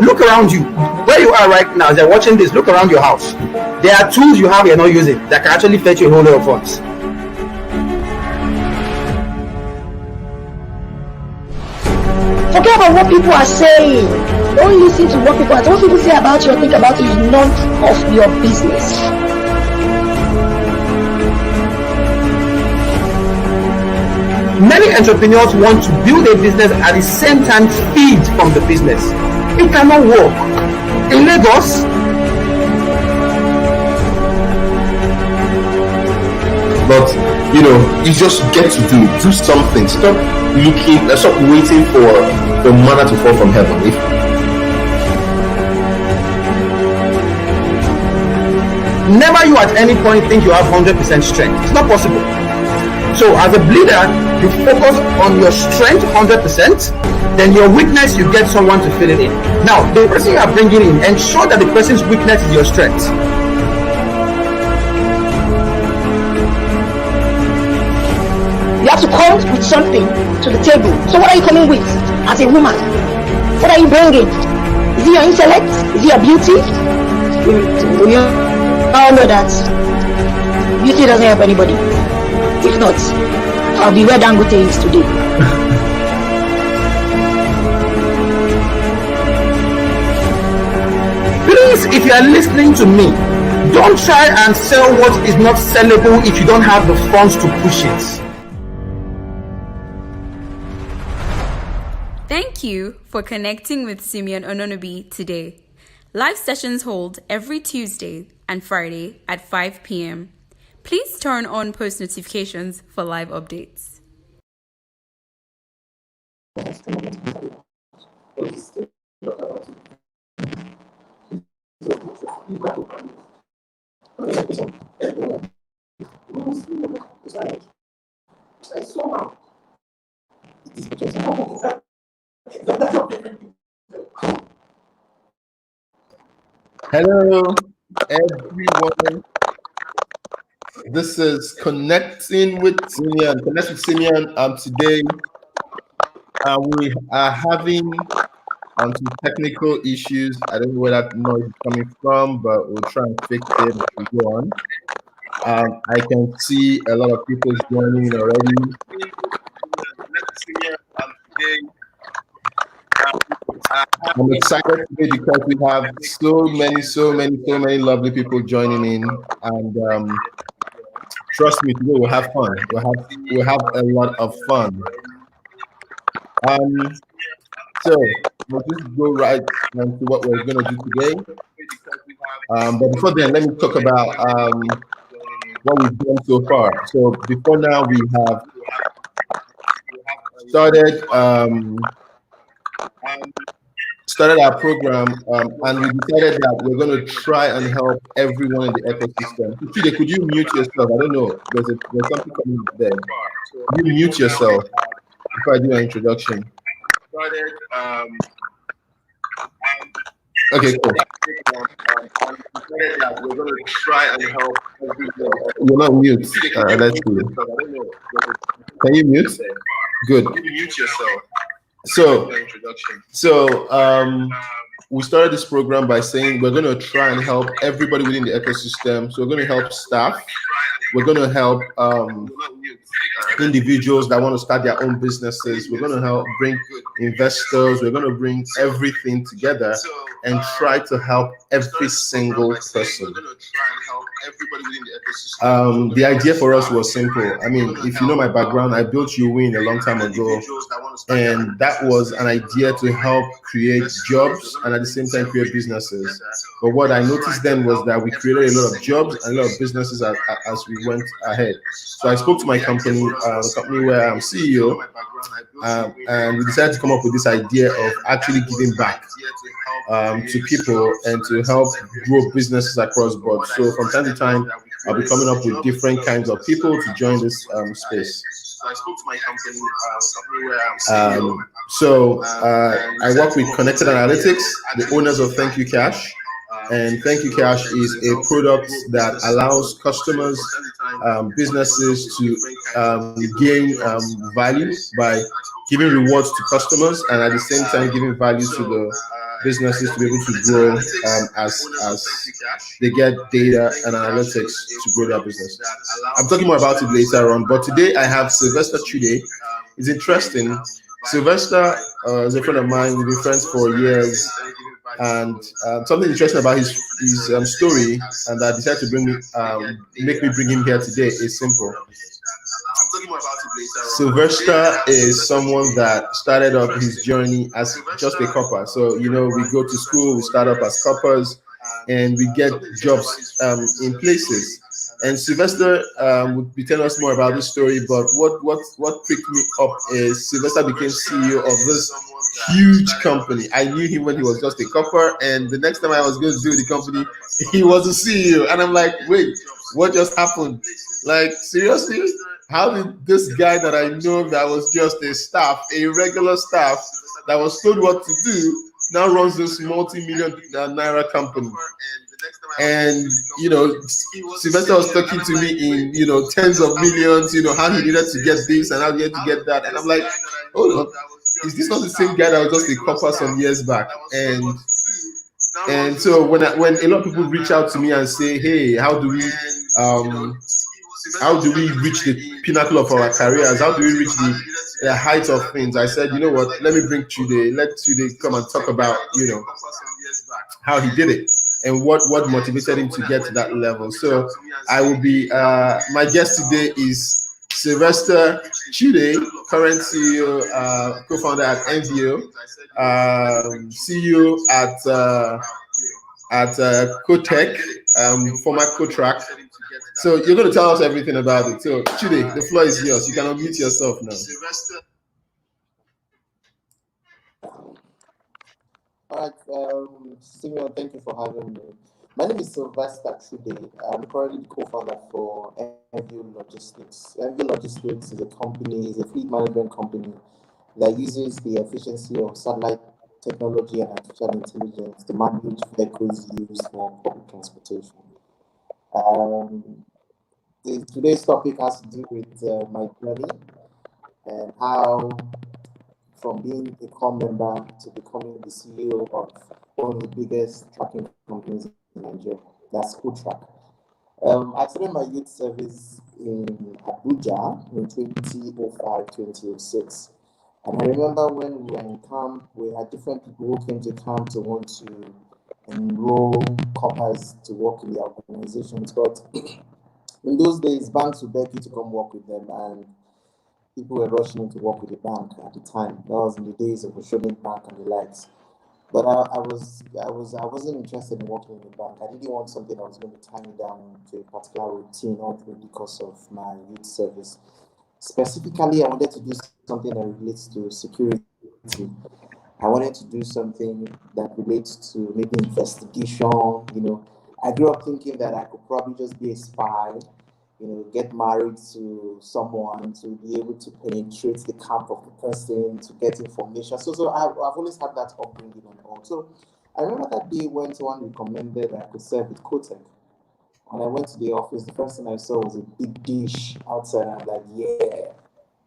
look around you, where you are right now, as you're watching this, look around your house. There are tools you have you're not using that can actually fetch you a whole lot of funds. Forget about what people are saying. Don't listen to what people are saying. What people say about you or think about you is none of your business. Many entrepreneurs want to build a business at the same time feed from the business. It cannot work. In Lagos, but you just get to do something. Stop waiting for the manna to fall from heaven. Never you at any point think you have 100% strength. It's not possible. So as a leader, you focus on your strength 100%, then your weakness, you get someone to fill it in. Now, the person you are bringing in, ensure that the person's weakness is your strength. You have to come with something to the table. So what are you coming with as a woman? What are you bringing? Is it your intellect? Is it your beauty? We all know that beauty doesn't help anybody. If not, I'll be where Dangote is today. Please, if you are listening to me, don't try and sell what is not sellable if you don't have the funds to push it. Thank you for connecting with Simeon Ononobi today. Live sessions hold every Tuesday and Friday at 5 p.m. Please turn on post notifications for live updates. Hello, everyone. This is Connecting with Simeon. Connect with Simeon. Today, we are having some technical issues. I don't know where that noise is coming from, but we'll try and fix it as we go on. I can see a lot of people joining already. I'm excited today because we have so many lovely people joining in, and trust me, today we'll have fun. We'll have a lot of fun. So we'll just go right into what we're going to do today. But before then, let me talk about what we've done so far. So before now, we have started our program, and we decided that we're going to try and help everyone in the ecosystem. Chude, could you mute yourself? I don't know. There's something coming there. Could you mute yourself before I do an introduction? Okay, cool. We're going to try and help everyone. You're not mute. Let's see. Can you mute? Good. Mute yourself. So we started this program by saying we're going to try and help everybody within the ecosystem. So we're going to help staff. We're going to help individuals that want to start their own businesses. We're going to help bring investors. We're going to bring everything together and try to help every single person. The idea for us was simple. I mean, if you know my background, I built YouWin a long time ago, and that was an idea to help create jobs and at the same time create businesses. But what I noticed then was that we created a lot of jobs and a lot of businesses as we went ahead. So I spoke to my company, the company where I'm CEO, and we decided to come up with this idea of actually giving back to people and to help grow businesses across board. So from time to time, I'll be coming up with different kinds of people to join this space. So I spoke to my company, I work with Connected Analytics, the owners of Thank You Cash. And Thank You Cash is a product that allows customers, businesses to gain value by giving rewards to customers and at the same time giving value to businesses to be able to grow as they get data and analytics to grow their business. I'm talking more about it later on, but today I have Sylvester Chude. It's interesting. Sylvester is a friend of mine. We've been friends for years, and something interesting about his story, and I decided to make me bring him here today is simple. Sylvester is someone that started up his journey as just a copper. So, we go to school, we start up as coppers, and we get jobs in places. And Sylvester would be telling us more about this story, but what picked me up is Sylvester became CEO of this huge company. I knew him when he was just a copper, and the next time I was going to do the company, he was a CEO. And I'm like, wait, what just happened? Like, seriously? How did this guy that I know that was just a regular staff, that was told what to do, now runs this multi-million naira company? And Sylvester was talking to me in tens of millions, how he needed to get this and how he had to get that. And I'm like, hold on, is this not the same guy that was just a copper some years back? And so when a lot of people reach out to me and say, hey, how do we reach the pinnacle of our careers? How do we reach the height of things? I said, you know what? Let me bring Chude. Let Chude come and talk about, how he did it and what motivated him to get to that level. So I will be, my guest today is Sylvester Chude, current CEO, co-founder at Envio, CEO at Cotech, former Cotrack. So you're going to tell us everything about it. So Chude, the floor is yours. You can unmute yourself now. All right, Simeon, thank you for having me. My name is Sylvester Chude. I'm currently the co-founder for Envio Logistics. Envio Logistics is a fleet management company that uses the efficiency of satellite technology and artificial intelligence to manage vehicles used for public transportation. Today's topic has to do with my journey and how, from being a core member to becoming the CEO of one of the biggest tracking companies in Nigeria, that's Cotrack. I started my youth service in Abuja in 2005-2006. And I remember when we were in camp, we had different people who came to camp to want to enroll coppers to work in the organizations. But in those days, banks would beg you to come work with them, and people were rushing to work with the bank at the time. That was in the days of Oceanic Bank and the likes. But I wasn't interested in working in the bank. I didn't want something that was going to tie me down to a particular routine all through the course of my youth service. Specifically, I wanted to do something that relates to security. I wanted to do something that relates to maybe investigation. I grew up thinking that I could probably just be a spy, get married to someone to be able to penetrate the camp of the person, to get information. So I've always had that upbringing and all. So I remember that day when someone recommended that I could serve with Cotec. When I went to the office, the first thing I saw was a big dish outside. I'm like, yeah.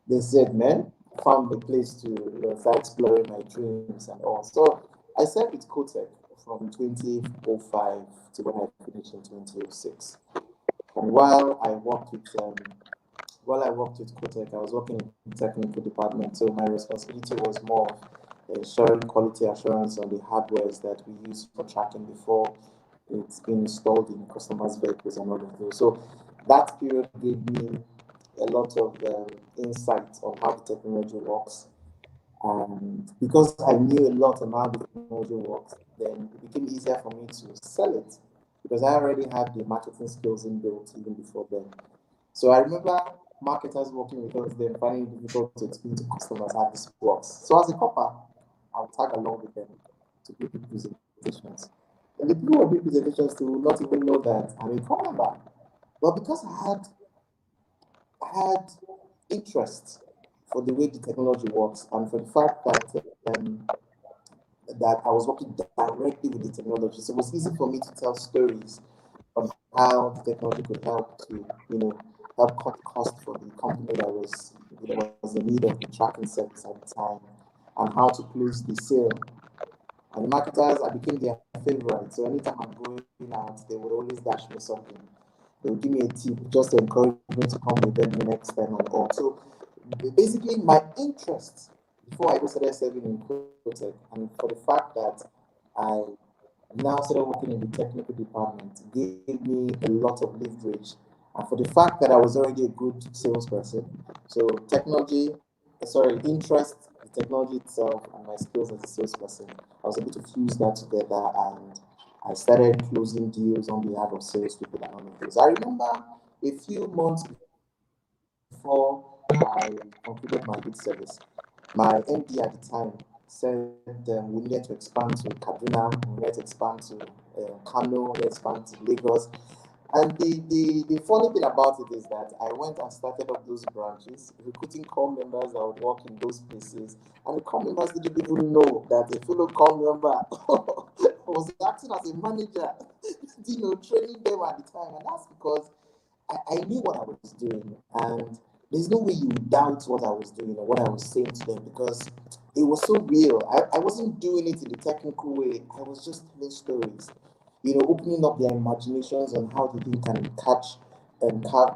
They said, man, found a place to start exploring my dreams and all. So I served with Cotec from 2005 to when I finished in 2006. And while I worked with Cotec, I was working in the technical department. So my responsibility was more of ensuring quality assurance on the hardwares that we use for tracking before it's been installed in customers' vehicles and all of those. So that period gave me a lot of insight on how the technology works. And because I knew a lot about how the technology works, then it became easier for me to sell it, because I already had the marketing skills inbuilt even before then. So I remember marketers working with us, then finding it difficult to explain to customers how this works. So as a copper, I'll tag along with them to do presentations. And the people who do presentations will not even know that I'm a core member. But because I had interest for the way the technology works, and for the fact that I was working directly with the technology, so it was easy for me to tell stories on how the technology could help to, help cut cost for the company that was in need of the tracking service at the time, and how to close the sale. And the marketers, I became their favorite. So anytime I'm going out, they would always dash me something. They would give me a tip just to encourage me to come with them the next time and all. So basically, my interest before I started serving in Quotech, and for the fact that I now started working in the technical department, gave me a lot of leverage. And for the fact that I was already a good salesperson, so interest, the technology itself, and my skills as a salesperson, I was able to fuse that together, and I started closing deals on behalf of salespeople and all of this. I remember a few months before I concluded my bid service, my MD at the time said we needed to expand to Kaduna, we needed to expand to Kano, we needed to expand to Lagos. And the funny thing about it is that I went and started up those branches, recruiting Corp members that would work in those places. And the Corp members didn't even know that a fellow Corp member was acting as a manager, training them at the time. And that's because I knew what I was doing. And there's no way you would doubt what I was doing or what I was saying to them, because it was so real. I wasn't doing it in the technical way. I was just telling stories, opening up their imaginations on how the thing can catch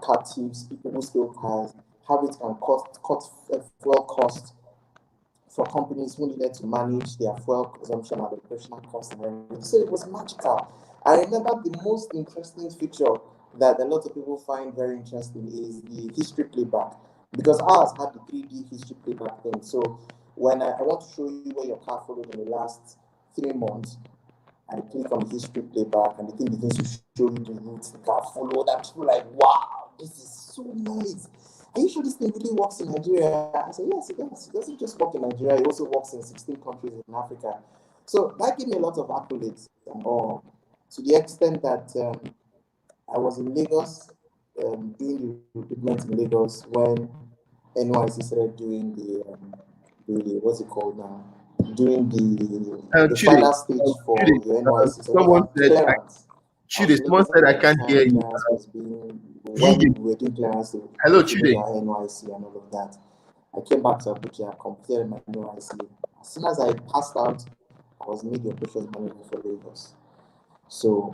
captives, people who steal cars, how it can cut fuel costs for companies who needed to manage their fuel consumption and operational costs and everything. So it was magical. I remember the most interesting feature that a lot of people find very interesting is the history playback, because ours had the 3D history playback thing. So when I want to show you where your car followed in the last 3 months, I click on history playback, and the thing begins to show you the routes the car followed, and people are like, wow, this is so nice. Are you sure this thing really works in Nigeria? I said, yes, it does. It doesn't just work in Nigeria, it also works in 16 countries in Africa. So that gave me a lot of accolades, to the extent that I was in Lagos, doing the recruitment in Lagos when NYC started doing the what's it called now? Doing the final stage for the NYC. Someone said I can't hear you. When we were doing clearance to Hello, Chude. NYC and all of that. I came back to Abuja, completed my NYC. As soon as I passed out, I was made the operations manager for Lagos. So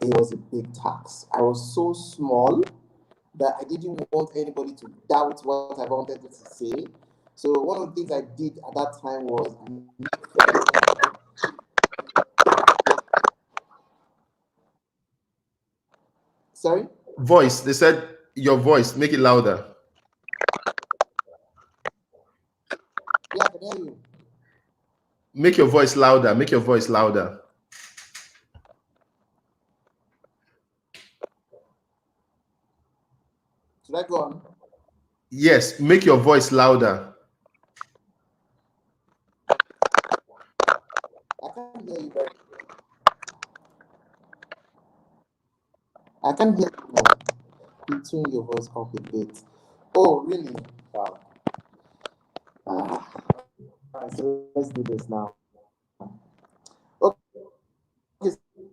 it was a big task. I was so small that I didn't want anybody to doubt what I wanted to say. So one of the things I did at that time was sorry? Voice. They said your voice. Make it louder. Yeah, I can hear you. Make your voice louder. Make your voice louder. Should I go on? Yes, make your voice louder. I can't hear you. I can't hear you now. You tune your voice up a bit. Oh, really? Wow. All right, so let's do this now. Okay,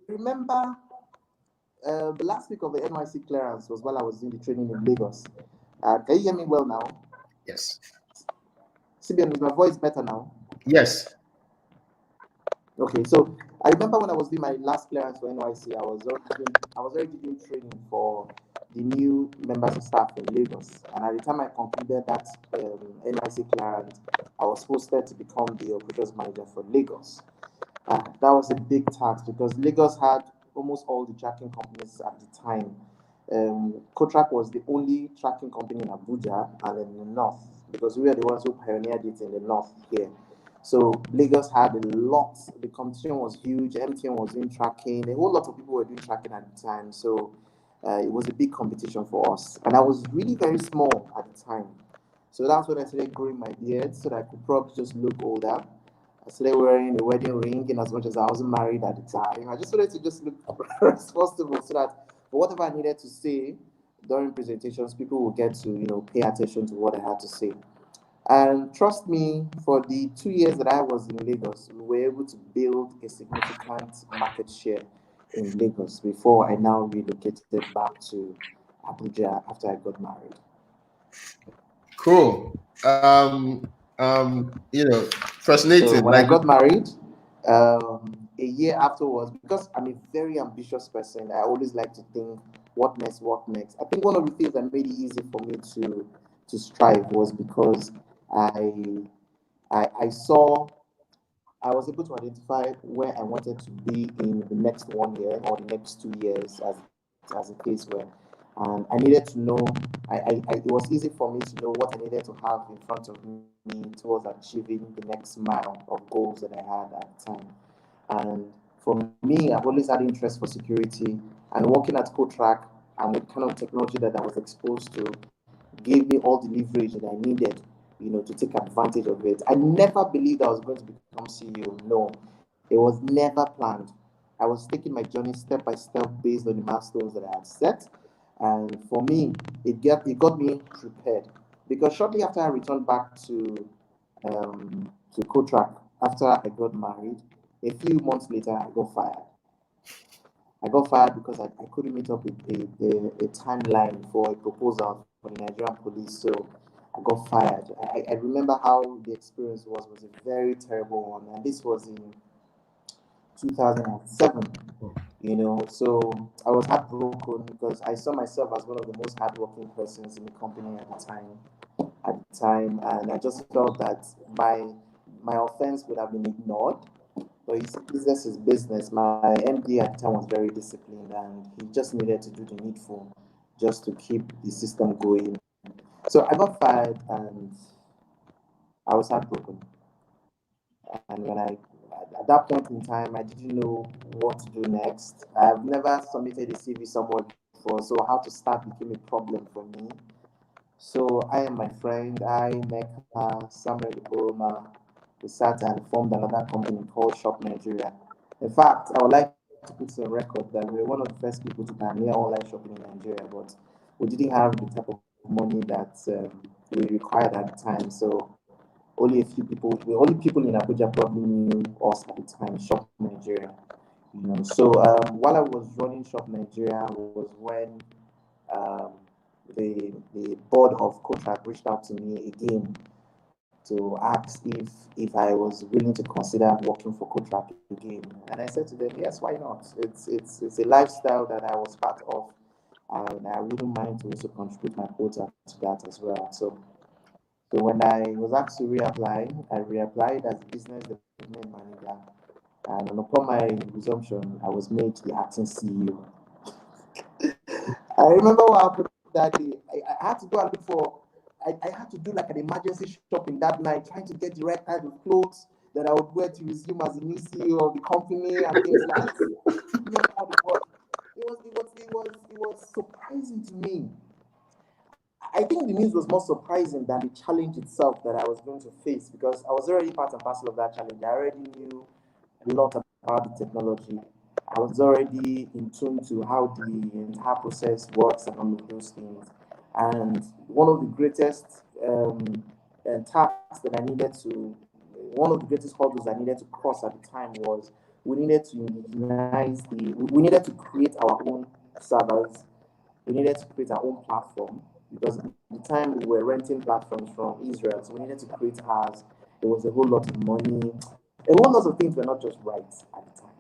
remember the last week of the NYC clearance was while I was doing the training in Lagos. Can you hear me well now? Yes. Sibian, is my voice better now? Yes. Okay, so I remember when I was doing my last clearance for NYC, I was already doing training for the new members of staff in Lagos. And at the time I completed that NYC clearance, I was posted to become the operations manager for Lagos. That was a big task because Lagos had almost all the tracking companies at the time. Kotrack was the only tracking company in Abuja and in the north, because we were the ones who pioneered it in the north here. So Lagos had a lot. The competition was huge. MTN was doing tracking. A whole lot of people were doing tracking at the time. So it was a big competition for us. And I was really very small at the time. So that's when I started growing my beard so that I could probably just look older. I started wearing a wedding ring, and as much as I wasn't married at the time, I just wanted to just look responsible so that for whatever I needed to say during presentations, people would get to, pay attention to what I had to say. And trust me, for the 2 years that I was in Lagos, we were able to build a significant market share in Lagos before I now relocated back to Abuja after I got married. Cool. Fascinating. So when I got married, A year afterwards, because I'm a very ambitious person, I always like to think, what next, what next. I think one of the things that made it easy for me to strive was because I saw, I was able to identify where I wanted to be in the next 1 year or the next 2 years, as a case where, and I needed to know. It was easy for me to know what I needed to have in front of me towards achieving the next mile of goals that I had at the time. And for me, I've always had interest for security, and working at Kotrack and the kind of technology that I was exposed to gave me all the leverage that I needed, to take advantage of it. I never believed I was going to become CEO. No, it was never planned. I was taking my journey step by step based on the milestones that I had set. And for me, it got me prepared. Because shortly after I returned back to Kotrack, after I got married, a few months later, I got fired. I got fired because I couldn't meet up with a timeline for a proposal for the Nigerian police. So I got fired. I remember how the experience was a very terrible one. And this was in 2007, So I was heartbroken because I saw myself as one of the most hardworking persons in the company at the time. And I just felt that my offense would have been ignored. But you see, business is business. My MD at the time was very disciplined, and he just needed to do the needful just to keep the system going. So I got fired, and I was heartbroken. And at that point in time, I didn't know what to do next. I've never submitted a CV somewhere before, so how to start became a problem for me. So I and my friend, Mecca, Samuel Iboroma, we sat and formed another company called Shop Nigeria. In fact, I would like to put on record that we were one of the first people to pioneer online shopping in Nigeria, but we didn't have the type of money that we required at the time. So only a few people, the only people in Abuja probably knew us at the time, Shop Nigeria. So while I was running Shop Nigeria was when um, the board of Kotrack reached out to me again to ask if I was willing to consider working for Kotrack again. And I said to them, yes, why not? It's a lifestyle that I was part of, and I wouldn't mind to also contribute my quota to that as well. So when I was asked to reapply, I reapplied as business development manager. And upon my resumption, I was made the acting CEO. I remember what happened that day. I had to go and look for, I had to do like an emergency shopping that night, trying to get the right kind of clothes that I would wear to resume as the new CEO of the company and things like that. It was surprising to me. I think the news was more surprising than the challenge itself that I was going to face, because I was already part and parcel of that challenge. I already knew a lot about the technology. I was already in tune to how the entire process works and all of those things. And one of the greatest tasks that I needed to, one of the greatest hurdles I needed to cross at the time was we needed to create our own servers. We needed to create our own platform, because at the time we were renting platforms from Israel, so we needed to create ours. There was a whole lot of money. A whole lot of things were not just right at the time.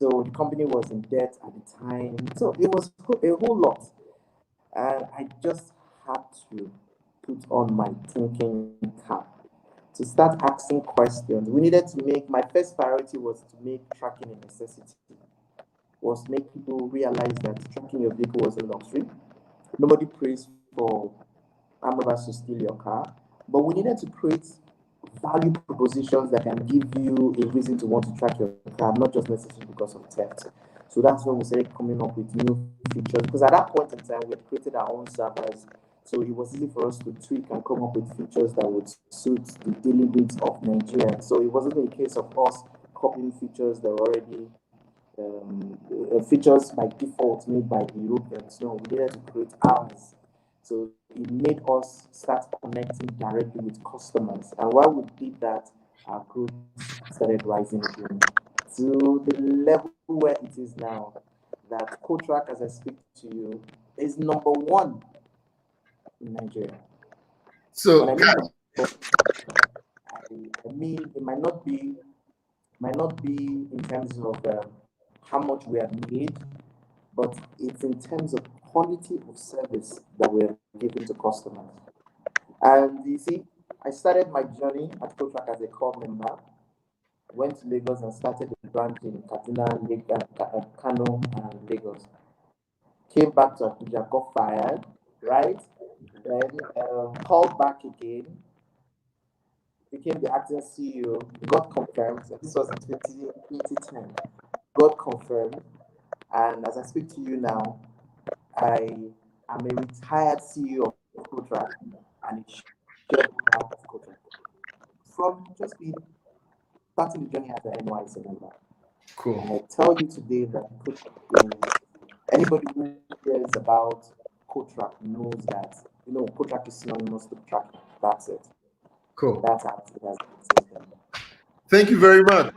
So the company was in debt at the time. So it was a whole lot. And I just had to put on my thinking cap to start asking questions. We needed to make, my first priority was to make tracking a necessity, was to make people realize that tracking your vehicle was a luxury. Nobody prays for armed robbers to steal your car, but we needed to create value propositions that can give you a reason to want to track your car, not just necessarily because of theft. So that's when we started coming up with new features, because at that point in time we had created our own servers, so it was easy for us to tweak and come up with features that would suit the daily needs of Nigeria. So it wasn't a case of us copying features that were already features by default made by the Europeans. No, we needed to create ours. So it made us start connecting directly with customers. And while we did that, our growth started rising again to the level where it is now. That Kotrack, as I speak to you, is number one in Nigeria. So, When I mean it might not be might not be in terms of how much we have made, but it's in terms of quality of service that we're giving to customers. And you see, I started my journey at Kotrak as a Corp member, went to Lagos and started a branch in Kaduna, Kano, and Lagos. Came back to Abuja, got fired, right? Then called back again, became the acting CEO, got confirmed. So this was in 2010. Got confirmed, and as I speak to you now, I am a retired CEO of Kotrak and a shareholder of Kotrak. From just being starting the journey as an NYC member. Cool. And I tell you today that anybody who cares about Kotrak knows that Kotrak is synonymous to track. That's it. Cool. That's how it has been. Thank you very much.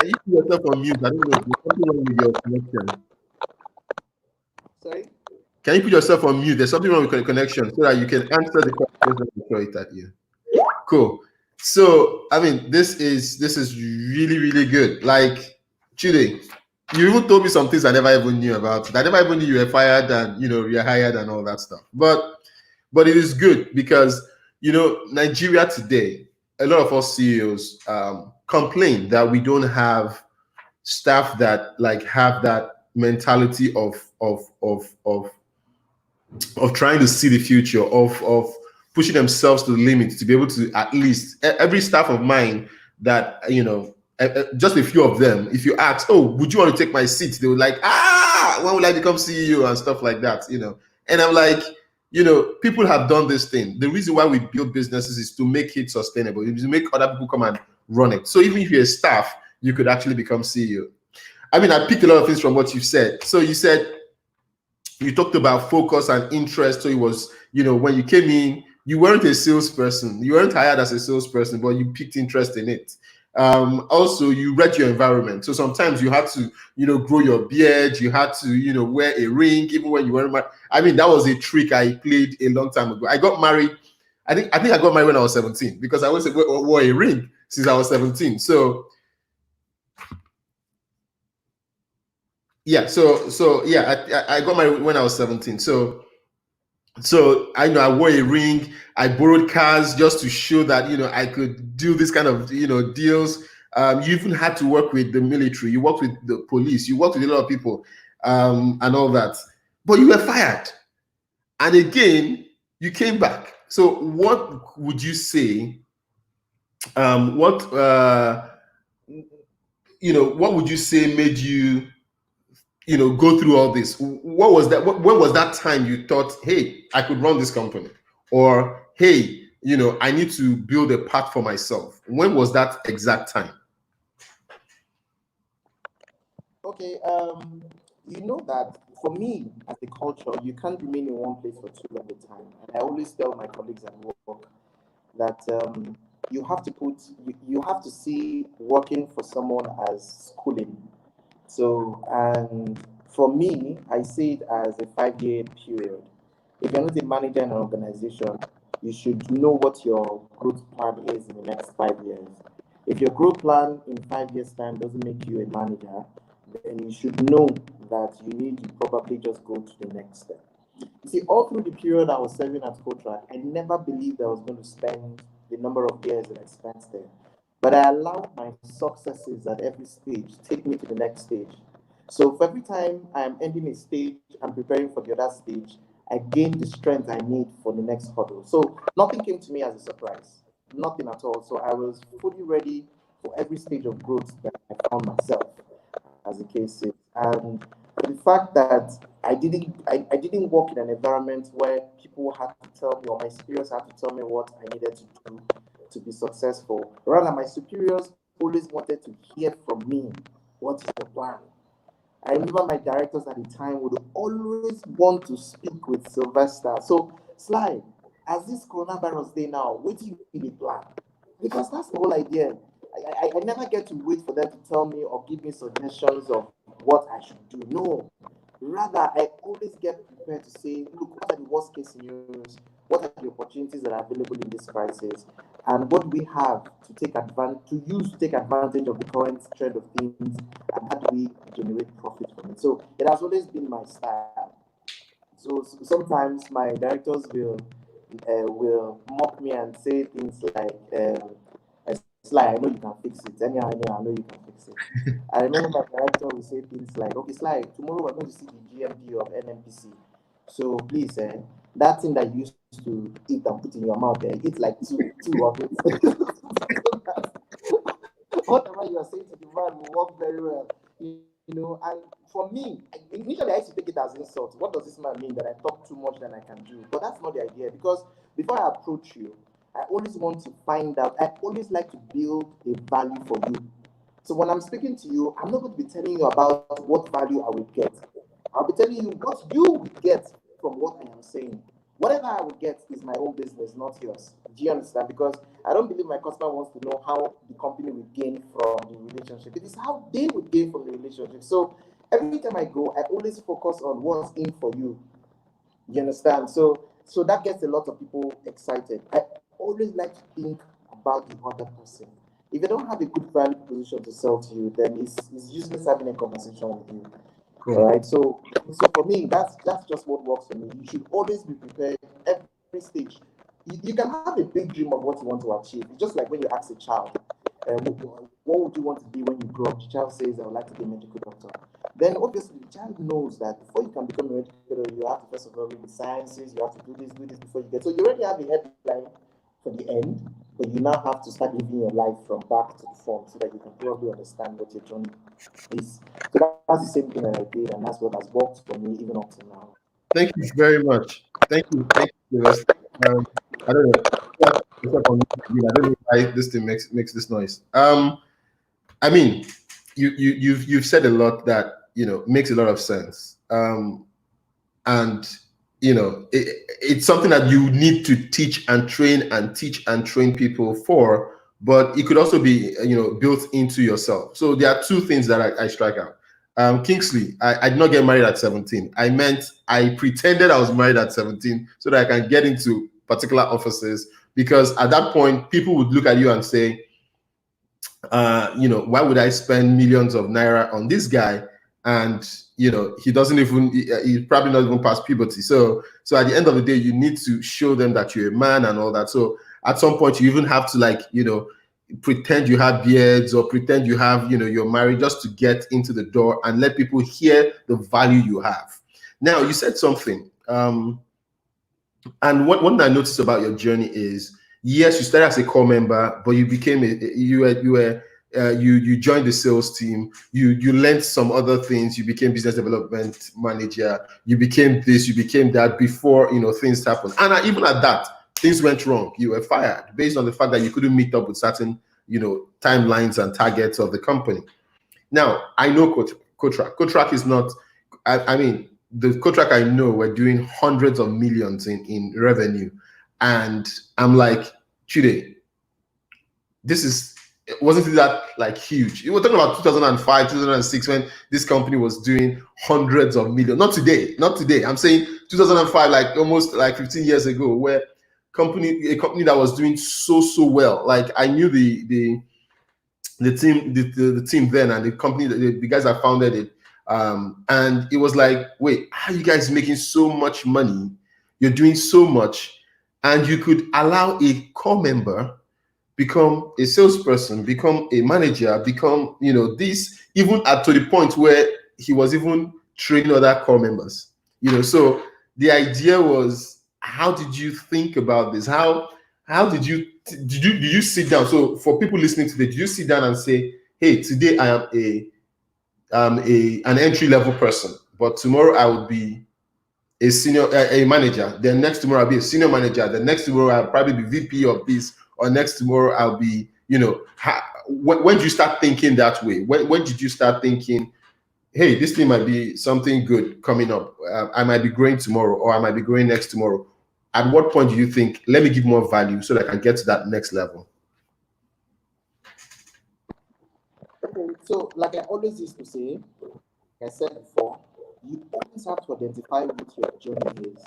Can you put yourself on mute? I don't know. There's something wrong with your connection. Sorry? Can you put yourself on mute? There's something wrong with your connection so that you can answer the question and throw it at you. Cool. So, I mean, this is really, really good. Like, Chude, you even told me some things I never even knew about. I never even knew you were fired and, you're hired and all that stuff. But it is good because, Nigeria today, a lot of us CEOs complain that we don't have staff that like have that mentality of trying to see the future, of pushing themselves to the limit to be able to at least every staff of mine that just a few of them, if you ask, oh, would you want to take my seat, they would like, when will I become CEO and stuff like that, and I'm like, people have done this thing. The reason why we build businesses is to make it sustainable, is to make other people come and run it. So even if you're a staff, you could actually become CEO. I mean, I picked a lot of things from what you said. So you said, you talked about focus and interest. So it was, when you came in, you weren't a salesperson. You weren't hired as a salesperson, but you picked interest in it. Also, you read your environment. So sometimes you had to, grow your beard. You had to, wear a ring, even when you weren't married. I mean, that was a trick I played a long time ago. I got married. I think I got married when I was 17 because I always wore a ring since I was 17. So yeah, I got married when I was 17. So I know I wore a ring. I borrowed cars just to show that I could do this kind of deals. You even had to work with the military. You worked with the police. You worked with a lot of people, and all that. But you were fired, and again you came back. So what would you say? What would you say made you go through all this? What was that? When was that time you thought, hey, I could run this company? Or, hey, I need to build a path for myself. When was that exact time? Okay, you know that for me as a culture, you can't remain in one place for too long a time. And I always tell my colleagues at work that you have to see working for someone as schooling. So, and for me, I see it as a 5-year period. If you're not a manager in an organization, you should know what your growth plan is in the next 5 years. If your growth plan in 5 years' time doesn't make you a manager, then you should know that you need to probably just go to the next step. You see, all through the period I was serving at Kotrak, I never believed I was going to spend the number of years that I spent there. But I allowed my successes at every stage take me to the next stage. So for every time I am ending a stage and preparing for the other stage, I gain the strength I need for the next hurdle. So nothing came to me as a surprise, nothing at all. So I was fully ready for every stage of growth that I found myself, as the case is. And the fact that I didn't work in an environment where people had to tell me, or my superiors had to tell me what I needed to do to be successful. Rather, my superiors always wanted to hear from me, what is the plan? I remember my directors at the time would always want to speak with Sylvester. So, Sly, as this coronavirus day now, what do you really plan? Because that's the whole idea. I never get to wait for them to tell me or give me suggestions of what I should do. No. Rather, I always get prepared to say, look, what are the worst case scenarios? What are the opportunities that are available in this crisis? and what we have to take advantage of the current trend of things, and how do we generate profit from it. So it has always been my style. So sometimes my directors will mock me and say things like, Sly, I know you can fix it. Anyhow, I know you can fix it. I remember my director will say things like, okay, Sly, tomorrow we're going to see the GMP of NMPC. So please, that thing that you used to eat and put in your mouth, eat like two of it. Whatever you are saying to the man will work very well. And for me, initially I used to take it as insult. What does this man mean, that I talk too much than I can do? But that's not the idea, because before I approach you, I always want to find out, I always like to build a value for you. So when I'm speaking to you, I'm not going to be telling you about what value I will get. I'll be telling you what you will get from what I am saying. Whatever I will get is my own business, not yours. Do you understand? Because I don't believe my customer wants to know how the company will gain from the relationship. It is how they will gain from the relationship. So every time I go, I always focus on what's in for you. You understand? So that gets a lot of people excited. I always like to think about the other person. If you don't have a good value proposition to sell to you, then it's useless having a conversation with you. Cool. All right. So for me, that's just what works for me. You should always be prepared every stage. You can have a big dream of what you want to achieve. It's just like when you ask a child, what would you want to be when you grow up? The child says, I would like to be a medical doctor. Then obviously the child knows that before you can become a medical doctor, you have to first of all read the sciences, you have to do this before you get. So you already have a headline for the end, but you now have to start living your life from back to the front so that you can probably understand what your journey is. So that's the same thing that I did, and that's what has worked for me even up to now. Thank you very much. Thank you. I don't know. I don't know why this thing makes this noise. I mean, you've said a lot that makes a lot of sense. And it's something that you need to teach and train people for, but it could also be built into yourself. So there are two things that I strike out. Kingsley, I did not get married at 17. I pretended I was married at 17 so that I can get into particular offices, because at that point people would look at you and say, why would I spend millions of naira on this guy? And he doesn't even, he's probably not even past puberty. So at the end of the day, you need to show them that you're a man and all that. So at some point you even have to pretend you have beards or pretend you have, you're married, just to get into the door and let people hear the value you have. Now, you said something, and one thing I noticed about your journey is, yes, you started as a core member, but you became you joined the sales team, you learned some other things, you became business development manager, you became this, you became that before things happened. And even at that, things went wrong. You were fired based on the fact that you couldn't meet up with certain timelines and targets of the company. Now, I know Kotrack is not, I mean, the Kotrack I know were doing hundreds of millions in revenue. And I'm like, Chude, wasn't that huge? You were talking about 2005, 2006, when this company was doing hundreds of millions. Not today. I'm saying 2005, almost 15 years ago, where a company that was doing so well. I knew the team then, and the company, the guys that founded it. And it was like, wait, how are you guys making so much money? You're doing so much, and you could allow a core member become a salesperson, become a manager, become this, even to the point where he was even training other core members. So the idea was, how did you think about this? How did you sit down? So for people listening today, did you sit down and say, hey, today I am an entry-level person, but tomorrow I will be a senior, a manager. Then next tomorrow I'll be a senior manager. Then next tomorrow I'll probably be VP of this, or next tomorrow I'll be, when did you start thinking that way? When did you start thinking, hey, this thing might be something good coming up. I might be growing tomorrow, or I might be growing next tomorrow. At what point do you think, let me give more value so that I can get to that next level? Okay, so like I always used to say, like I said before, you always have to identify what your journey is.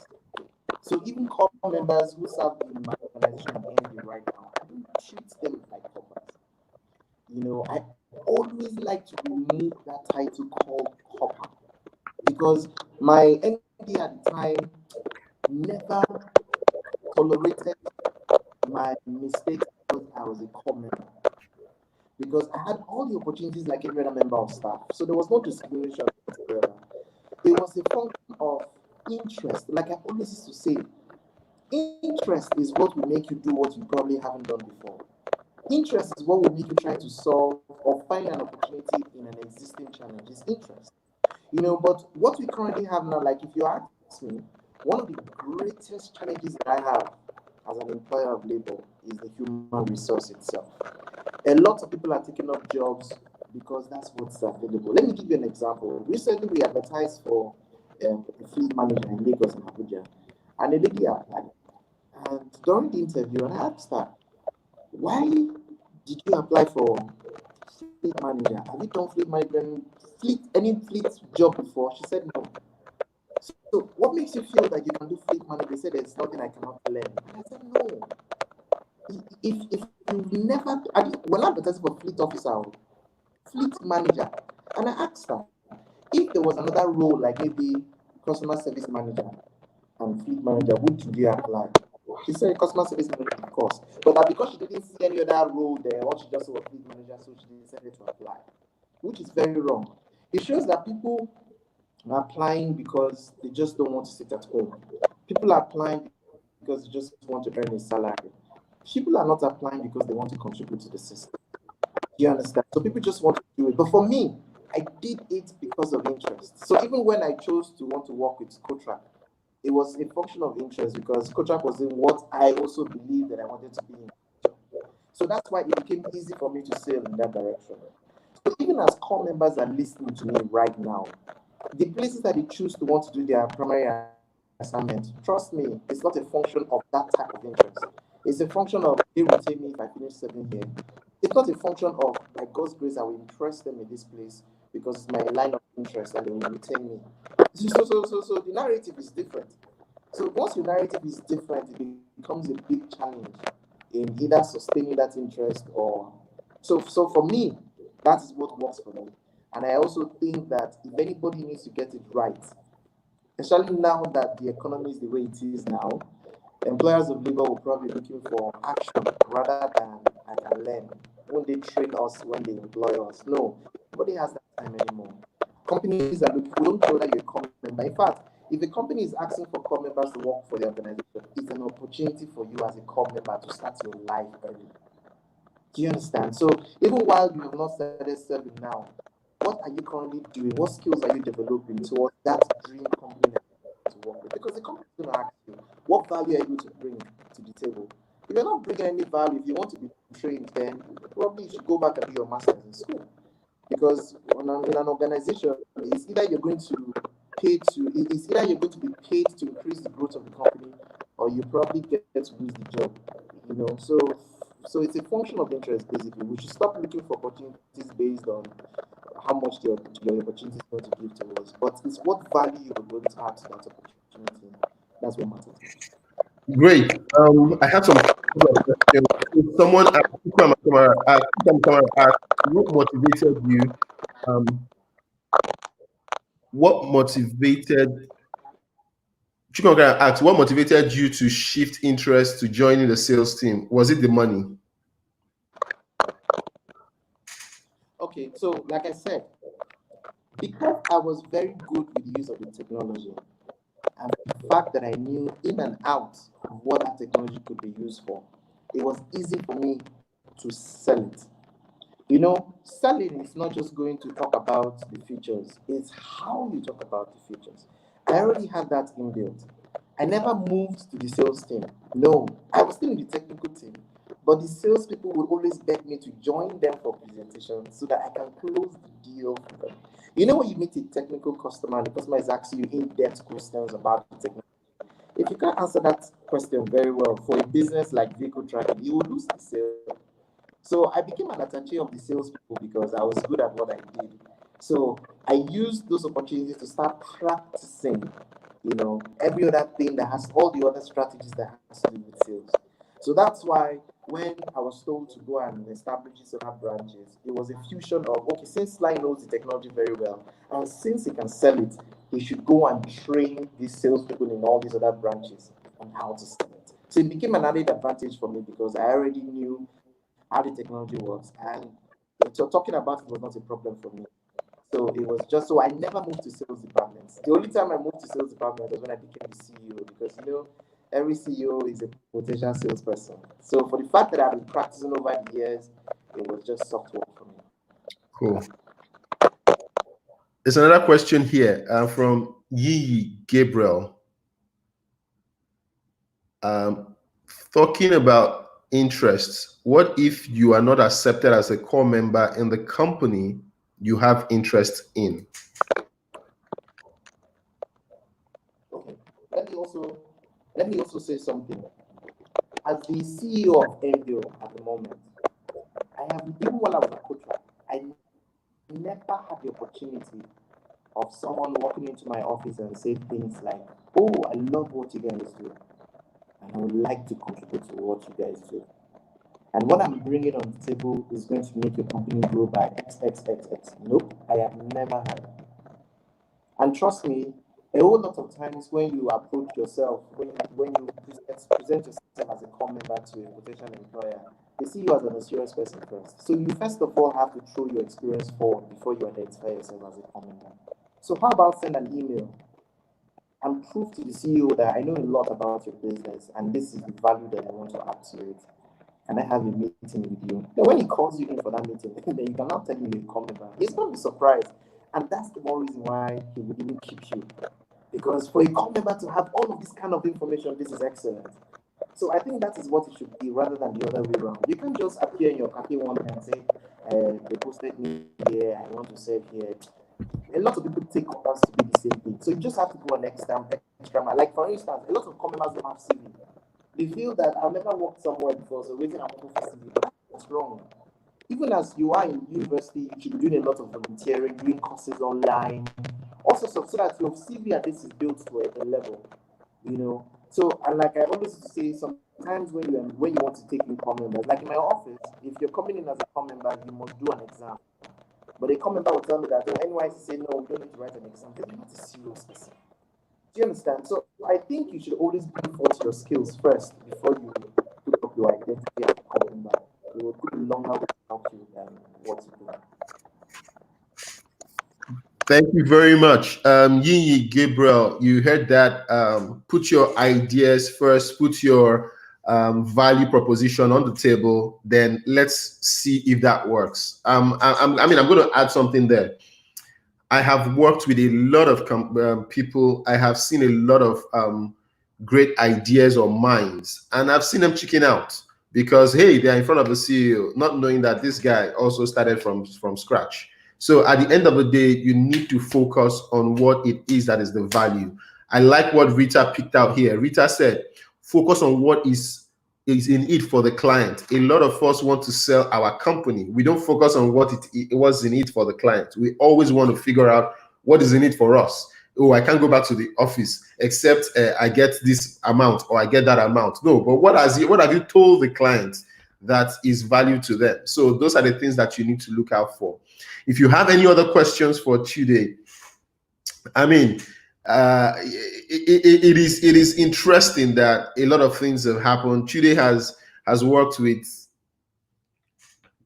So even core members who serve in my organization at Envio right now, treat them like corpers. I always like to remove that title called corper because my MD at the time never tolerated my mistakes because I was a core member. Because I had all the opportunities like every other member of staff. So there was no discrimination whatsoever. It was a function of interest. Like I always used to say, interest is what will make you do what you probably haven't done before. Interest is what will make you try to solve or find an opportunity in an existing challenge. It's interest. But what we currently have now, like if you ask me, one of the greatest challenges that I have as an employer of labor is the human resource itself. A lot of people are taking up jobs because that's what's available. Let me give you an example. Recently, we advertised for a fleet manager in Lagos and Abuja, and a lady applied. And during the interview, I asked her, why did you apply for fleet manager? Have you done fleet management, any fleet job before? She said no. So what makes you feel that you can do fleet manager? They said there's nothing I cannot learn. And I said no. If you've never, when I'm advertising for fleet officer or fleet manager, and I asked her if there was another role like maybe customer service manager and fleet manager, would you apply? She said customer service manager, of course, but that because she didn't see any other role there, or she just saw a fleet manager, so she decided to apply, which is very wrong. It shows that people are applying because they just don't want to sit at home. People are applying because they just want to earn a salary. People are not applying because they want to contribute to the system. Do you understand? So people just want to do it. But for me, I did it because of interest. So even when I chose to want to work with Kotra, it was a function of interest because Kotra was in what I also believed that I wanted to be in. So that's why it became easy for me to sail in that direction. So even as core members are listening to me right now, the places that they choose to want to do their primary assignment, trust me, it's not a function of that type of interest. It's a function of they retain me if I finish 7 here. It's not a function of by God's grace I will impress them in this place because it's my line of interest and they will retain me. So the narrative is different. So once your narrative is different, it becomes a big challenge in either sustaining that interest or so for me, that is what works for me. And I also think that if anybody needs to get it right, especially now that the economy is the way it is now, employers of labor will probably be looking for action rather than I can learn. Won't they train us when they employ us? No, nobody has that time anymore. Companies are looking, we don't know that you're a core member. In fact, if a company is asking for core members to work for the organization, it's an opportunity for you as a core member to start your life early. Do you understand? So even while you have not started serving now, what are you currently doing? What skills are you developing towards that dream company to work with? Because the company is going to ask you, what value are you able to bring to the table? If you're not bringing any value, if you want to be trained, then probably you should go back and do your master's in school. Because in an organization, it's either you're going to be paid to increase the growth of the company, or you probably get to lose the job. So it's a function of interest basically. We should stop looking for opportunities based on how much your opportunity is going to give to us, but it's what value you're going to add to that opportunity. That's what matters. Great. I have some questions. Someone asked, Chuka Amukamara asked, what motivated you? Chuka Amukamara asked, what motivated you to shift interest to joining the sales team? Was it the money? Okay, so like I said, because I was very good with the use of the technology, and the fact that I knew in and out of what that technology could be used for, it was easy for me to sell it. Selling is not just going to talk about the features, it's how you talk about the features. I already had that inbuilt. I never moved to the sales team. No, I was still in the technical team, but the salespeople would always beg me to join them for presentations so that I can close the deal for them. When you meet a technical customer, and the customer is asking you in-depth questions about the technology, if you can't answer that question very well for a business like vehicle tracking, you will lose the sale. So I became an attaché of the salespeople because I was good at what I did. So I used those opportunities to start practicing, every other thing that has all the other strategies that has to do with sales. So that's why when I was told to go and establish these other branches, it was a fusion of, okay, since Sly knows the technology very well, and since he can sell it, he should go and train these salespeople in all these other branches on how to sell it. So it became an added advantage for me because I already knew how the technology works, and so talking about it was not a problem for me. So it was just so I never moved to sales departments. The only time I moved to sales department was when I became the CEO because every CEO is a potential salesperson. So for the fact that I've been practicing over the years, it was just soft work for me. Cool. There's another question here from Yinye Gabriel. Talking about interests, what if you are not accepted as a core member in the company you have interest in? Okay. Let me also say something. As the CEO of Envio at the moment, even when I was a coach, I never had the opportunity of someone walking into my office and say things like, "Oh, I love what you guys do, and I would like to contribute to what you guys do. And what I'm bringing on the table is going to make your company grow by X, X, X, X." Nope, I have never had. And trust me, a whole lot of times when you approach yourself, when you present yourself as a core member to a potential employer, they see you as an serious person first. So you first of all have to throw your experience forward before you identify yourself as a core member. So how about send an email and prove to the CEO that I know a lot about your business and this is the value that I want to add to it. Can I have a meeting with you? Then when he calls you in for that meeting, then you cannot tell him you're a core member. He's going to be surprised. And that's the one reason why he would even keep you. Because for a core member to have all of this kind of information, this is excellent. So I think that is what it should be rather than the other way around. You can't just appear in your khaki one day and say, they posted me here, I want to serve here. A lot of people take orders to be the same thing. So you just have to go an extra mile. Like for instance, a lot of core members don't have CV. They feel that I've never worked somewhere before, so waiting I'm for CV. That's wrong. Even as you are in university, you should be doing a lot of volunteering, doing courses online, also so that your CV at least is built to a level, So, and like I always say, sometimes when you want to take in core members, like in my office, if you're coming in as a core member, you must do an exam. But a core member will tell me that NYC say no, we don't need to write an exam. They're not a serious person. Do you understand? So I think you should always bring forth your skills first before you put up your identity as a core member. It will put a longer way to help you than what you do. Thank you very much. Yinye Gabriel, you heard that. Put your ideas first, put your value proposition on the table, then let's see if that works. I'm going to add something there. I have worked with a lot of people. I have seen a lot of great ideas or minds, and I've seen them chicken out because, hey, they're in front of the CEO, not knowing that this guy also started from scratch. So at the end of the day, you need to focus on what it is that is the value. I like what Rita picked out here. Rita said, focus on what is in it for the client. A lot of us want to sell our company. We don't focus on what it was in it for the client. We always want to figure out what is in it for us. Oh, I can't go back to the office except I get this amount or I get that amount. No, but what have you told the client that is value to them? So those are the things that you need to look out for. If you have any other questions for Chude, it is interesting that a lot of things have happened. Chude has worked with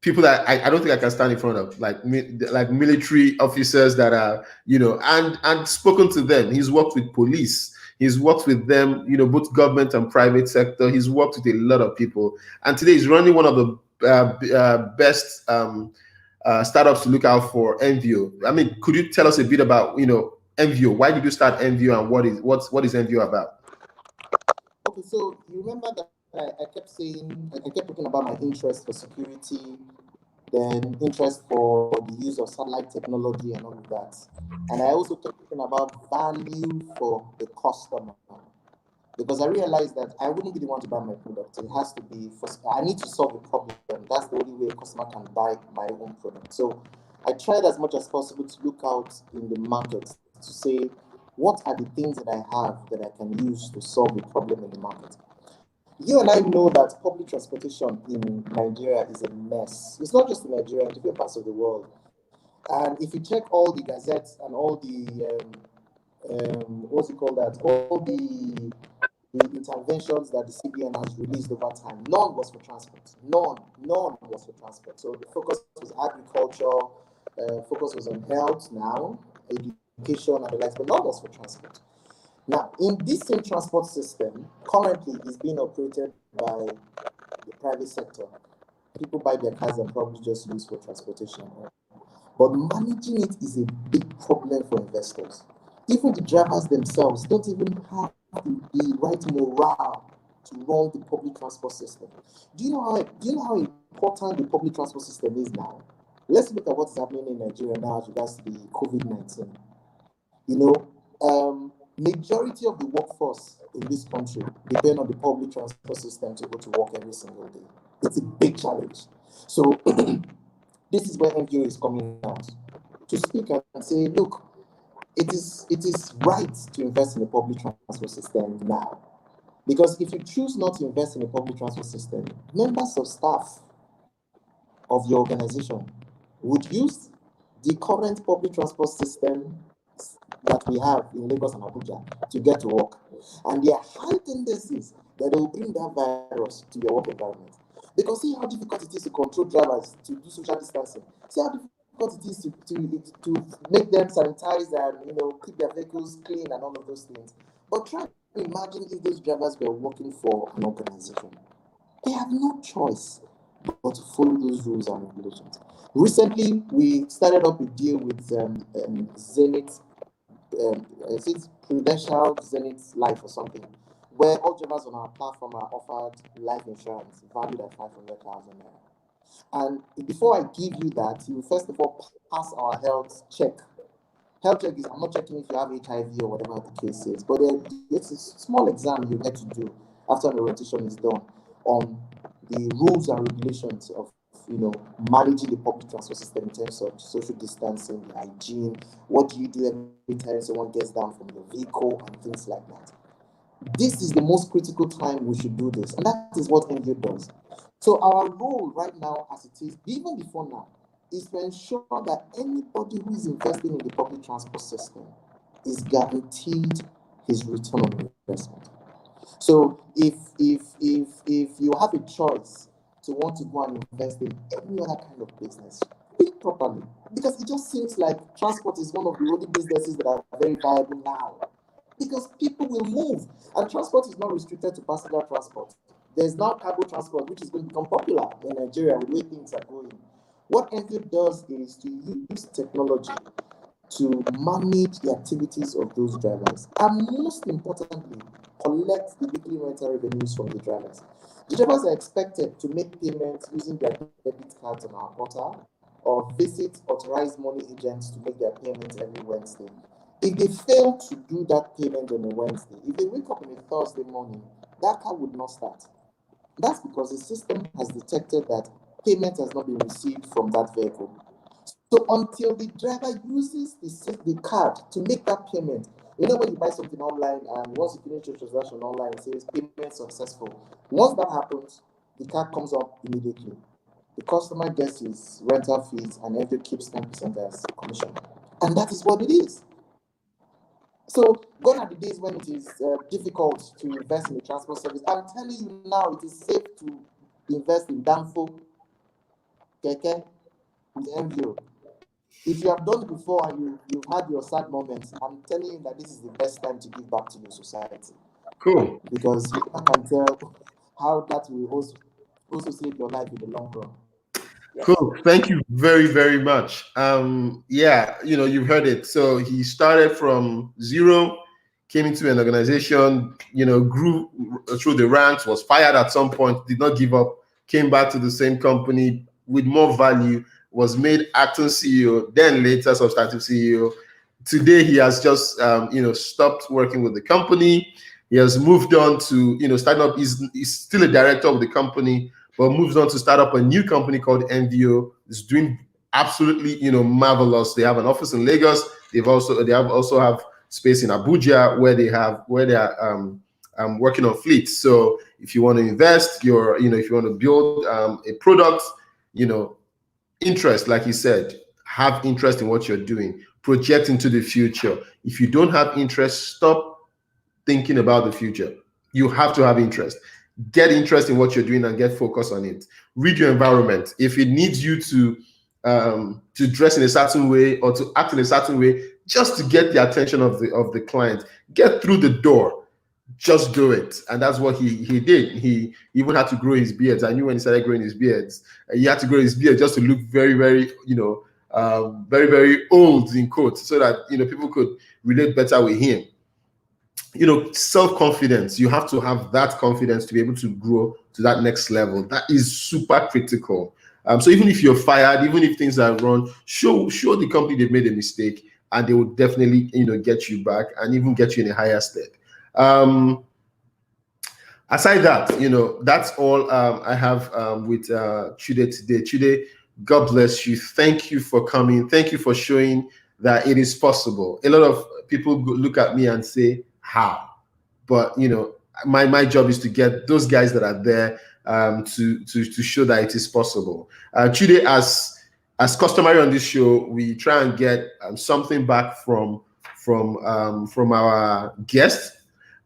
people that I don't think I can stand in front of, like military officers that are, and spoken to them. He's worked with police. He's worked with them, both government and private sector. He's worked with a lot of people. And today he's running one of the best startups to look out for, Envio. Could you tell us a bit about, Envio? Why did you start Envio, and what is Envio about? Okay, so you remember that I kept talking about my interest for security, then interest for the use of satellite technology and all of that. And I also kept talking about value for the customer. Because I realized that I wouldn't be the one to buy my product. It has to be, I need to solve a problem. That's the only way a customer can buy my own product. So I tried as much as possible to look out in the market to say, what are the things that I have that I can use to solve a problem in the market? You and I know that public transportation in Nigeria is a mess. It's not just in Nigeria, in different parts of the world. And if you check all the gazettes and all the what's it called that, all the interventions that the CBN has released over time, none was for transport. None was for transport. So the focus was agriculture, focus was on health now, education and the likes, but none was for transport. Now, in this same transport system, currently is being operated by the private sector. People buy their cars and probably just use for transportation. But managing it is a big problem for investors. Even the drivers themselves don't even have the right morale to run the public transport system. Do you know how important the public transport system is now? Let's look at what's happening in Nigeria now as regards to the COVID-19. Majority of the workforce in this country depend on the public transport system to go to work every single day. It's a big challenge. So this is where Envio is coming out to speak and say, look, it is right to invest in the public transport system now. Because if you choose not to invest in the public transport system, members of staff of your organization would use the current public transport system that we have in Lagos and Abuja to get to work. And there are high tendencies that they will bring that virus to your work environment. Because see how difficult it is to control drivers to do social distancing. See how difficult it is to make them sanitize and keep their vehicles clean and all of those things. But try to imagine if those drivers were working for an organization. They have no choice but to follow those rules and regulations. Recently, we started up a deal with Zenith. It's Prudential Zenith Life or something, where all drivers on our platform are offered life insurance valued at 500,000 naira. And before I give you that, you first of all pass our health check. Health check is, I'm not checking if you have HIV or whatever the case is, but it's a small exam you get to do after the orientation is done on the rules and regulations of managing the public transport system in terms of social distancing, hygiene. What do you do every time someone gets down from your vehicle and things like that? This is the most critical time we should do this, and that is what Envio does. So our role right now, as it is, even before now, is to ensure that anybody who is investing in the public transport system is guaranteed his return on investment. So if you have a choice to want to go and invest in any other kind of business, think properly, because it just seems like transport is one of the only businesses that are very viable now, because people will move, and transport is not restricted to passenger transport. There's now cargo transport, which is going to become popular in Nigeria with the way things are going. What Envio does is to use technology to manage the activities of those drivers, and most importantly, collect the weekly rental revenues from the drivers. The drivers are expected to make payments using their debit cards on our portal or visit authorized money agents to make their payments every Wednesday. If they fail to do that payment on a Wednesday, if they wake up on a Thursday morning, that car would not start. That's because the system has detected that payment has not been received from that vehicle. So until the driver uses the card to make that payment, when you buy something online and once you finish your transaction online, it says payment successful. Once that happens, the card comes up immediately. The customer gets his rental fees and Envio keeps 10% as commission. And that is what it is. So gone are the days when it is difficult to invest in the transport service. I'm telling you now, it is safe to invest in Danfo, Keke, with Envio. If you have done it before and you've had your sad moments, I'm telling you that this is the best time to give back to your society. Cool. Because you can tell how that will also save your life in the long run. Yes. Cool. Thank you very, very much. You've heard it. So he started from zero, came into an organization, grew through the ranks, was fired at some point, did not give up, came back to the same company with more value, was made acting CEO, then later substantive CEO. Today, he has just, stopped working with the company. He has moved on to, starting up. He's still a director of the company, but moves on to start up a new company called Envio. It's doing absolutely, marvelous. They have an office in Lagos. They also have space in Abuja where they are working on fleets. So if you want to invest, if you want to build a product, interest, like you said, have interest in what you're doing, project into the future. If you don't have interest, stop thinking about the future. You have to have interest. Get interest in what you're doing and get focused on it. Read your environment. If it needs you to dress in a certain way or to act in a certain way, just to get the attention of the client, get through the door, just do it. And that's what he did. He even had to grow his beards. I knew when he started growing his beards, he had to grow his beard just to look very, very, very, very old in quotes, so that people could relate better with him. Self-confidence. You have to have that confidence to be able to grow to that next level. That is super critical. So even if you're fired, even if things are wrong, show the company they've made a mistake, and they will definitely get you back and even get you in a higher step. Aside that, that's all I have with Chude today. Chude, God bless you. Thank you for coming. Thank you for showing that it is possible. A lot of people look at me and say, how? But my job is to get those guys that are there to show that it is possible. Chude, as customary on this show, we try and get something back from our guests.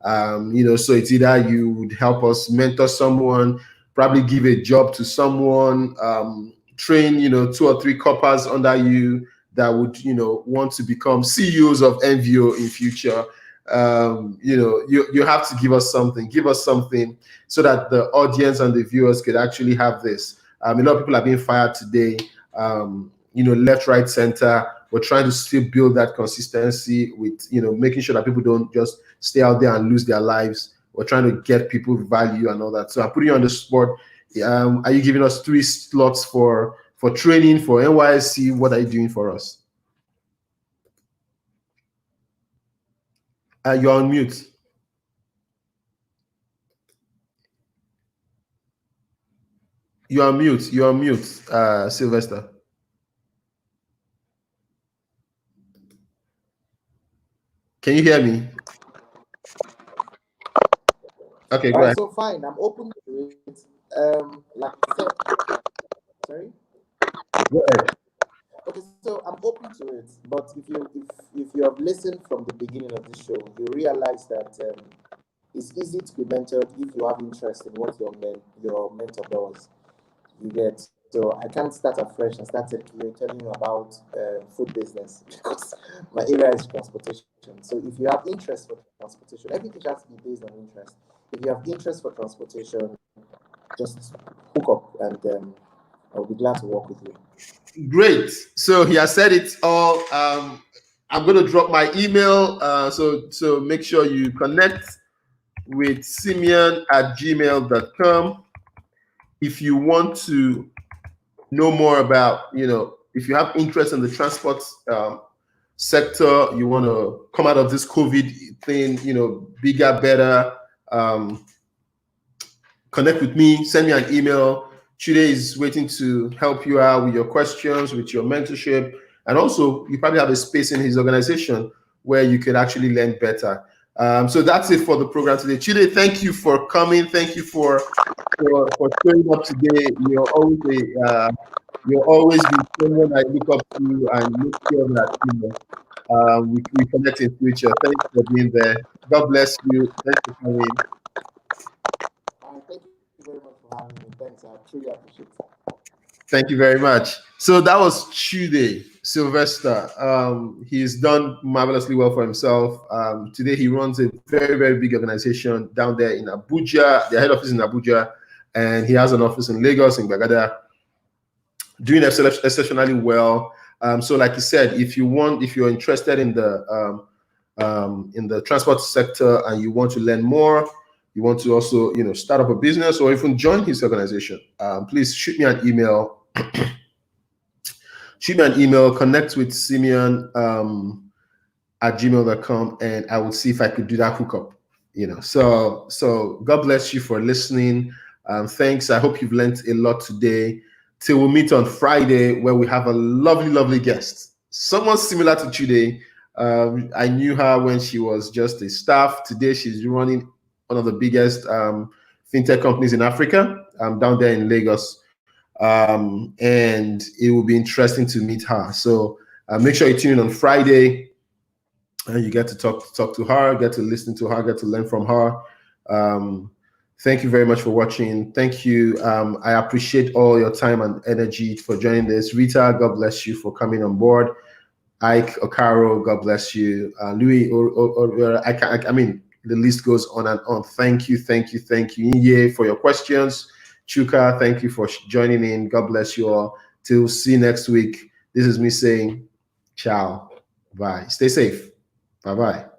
So it's either you would help us mentor someone, probably give a job to someone, train 2 or 3 coppers under you that would want to become CEOs of Envio in future. You have to give us something so that the audience and the viewers could actually have this. A lot of people are being fired today, left, right, center. We're trying to still build that consistency with making sure that people don't just stay out there and lose their lives. We're trying to get people value and all that. So I'm putting you on the spot. Are you giving us 3 slots for training for NYSC? What are you doing for us? You're on mute. You're on mute, Sylvester. Can you hear me? Okay, go ahead. So fine, I'm open to it. Like I said, sorry. Go ahead. Okay, so I'm open to it, but if you have listened from the beginning of the show, you realize that it's easy to be mentored if you have interest in what your mentor does. You get. So I can't start afresh and start telling you about food business because my area is transportation. So if you have interest for transportation, everything has to be based on interest. If you have interest for transportation, just hook up and I'll be glad to work with you. Great. So he has said it all. I'm going to drop my email. So make sure you connect with simeon@gmail.com. If you want to know more about, if you have interest in the transport sector, you want to come out of this COVID thing, bigger, better, connect with me, send me an email. Chude is waiting to help you out with your questions, with your mentorship. And also, you probably have a space in his organization where you could actually learn better. So that's it for the program today. Chude, thank you for coming. Thank you for showing up today. You're always been someone I look up to and make sure that we connect in future. Thanks for being there. God bless you. Thanks for coming. Thank you very much for having me. Thanks, I truly appreciate it. Thank you very much. So that was Chude Sylvester. He's done marvelously well for himself. Today he runs a very, very big organization down there in Abuja. Their head office is in Abuja, and he has an office in Lagos, in Gbagada, doing exceptionally well. So like you said, if you're interested in the transport sector and you want to learn more, you want to also start up a business or even join his organization, please shoot me an email. Connect with Simeon at gmail.com, and I will see if I could do that hookup. So God bless you for listening. Thanks. I hope you've learned a lot today. Till we meet on Friday, where we have a lovely, lovely guest. Someone similar to Chude. I knew her when she was just a staff. Today she's running one of the biggest fintech companies in Africa, down there in Lagos. And it will be interesting to meet her. So make sure you tune in on Friday, and you get to talk to her, get to listen to her, get to learn from her. Thank you very much for watching. Thank you. I appreciate all your time and energy for joining this. Rita, God bless you for coming on board. Ike Okaro, God bless you. Louis, I mean, the list goes on and on. Thank you. Yinye, for your questions. Chuka, thank you for joining in. God bless you all. Till see you next week. This is me saying ciao. Bye. Stay safe. Bye-bye.